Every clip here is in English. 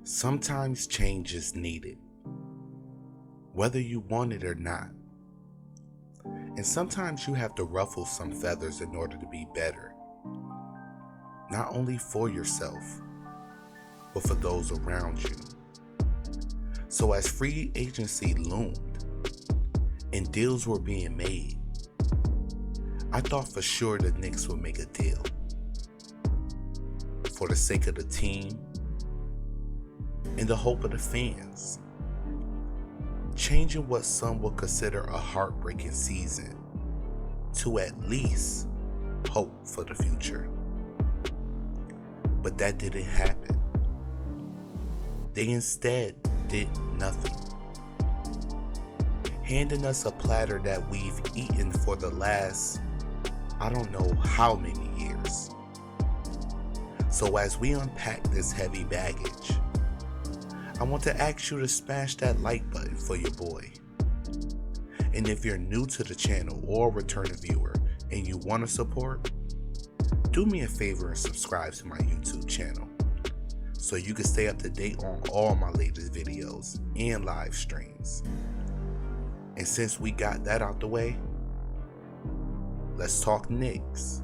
Sometimes change is needed, whether you want it or not. And sometimes you have to ruffle some feathers in order to be better, not only for yourself, but for those around you. So as free agency loomed and deals were being made, I thought for sure the Knicks would make a deal. For the sake of the team and the hope of the fans. Changing what some would consider a heartbreaking season to at least hope for the future. But that didn't happen. They instead did nothing, handing us a platter that we've eaten for the last, I don't know how many years. So as we unpack this heavy baggage, I want to ask you to smash that like button for your boy. And if you're new to the channel or a returning viewer and you want to support, do me a favor and subscribe to my YouTube channel so you can stay up to date on all my latest videos and live streams. And since we got that out the way, let's talk Knicks.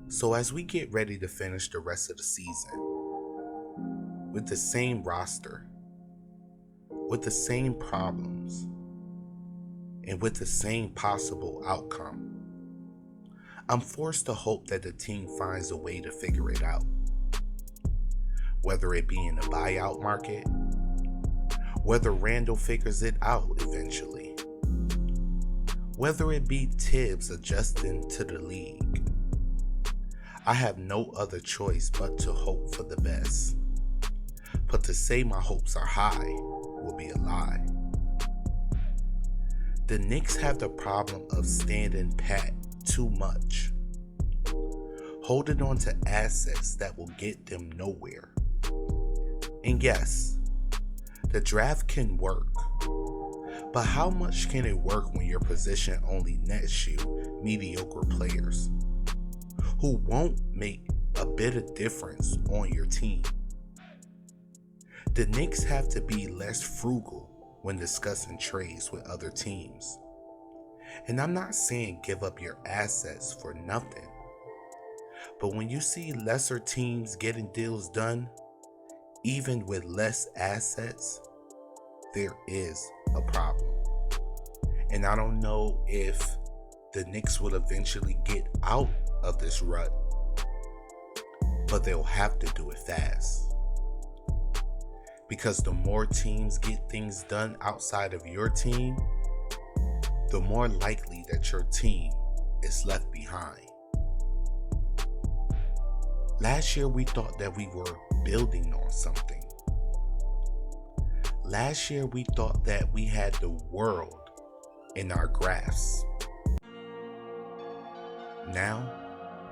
So as we get ready to finish the rest of the season with the same roster, with the same problems, and with the same possible outcome, I'm forced to hope that the team finds a way to figure it out. Whether it be in the buyout market, whether Randall figures it out eventually, whether it be Tibbs adjusting to the league, I have no other choice but to hope for the best. But to say my hopes are high will be a lie. The Knicks have the problem of standing pat too much, holding on to assets that will get them nowhere. And yes, the draft can work, but how much can it work when your position only nets you mediocre players who won't make a bit of difference on your team? The Knicks have to be less frugal when discussing trades with other teams. And I'm not saying give up your assets for nothing, but when you see lesser teams getting deals done, even with less assets, there is a problem. And I don't know if the Knicks will eventually get out of this rut, but they'll have to do it fast. Because the more teams get things done outside of your team, the more likely that your team is left behind. Last year we thought that we were building on something. Last year we thought that we had the world in our grasp. Now,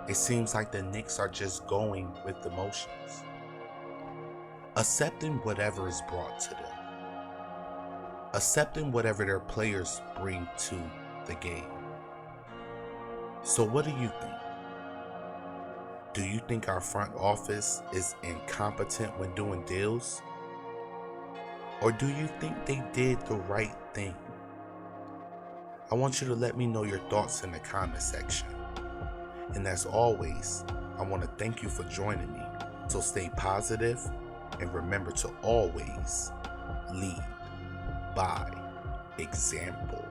it seems like the Knicks are just going with the motions, accepting whatever is brought to them, accepting whatever their players bring to the game. So what do you think? Do you think our front office is incompetent when doing deals? Or do you think they did the right thing? I want you to let me know your thoughts in the comment section. And as always, I want to thank you for joining me. So stay positive and remember to always lead by example.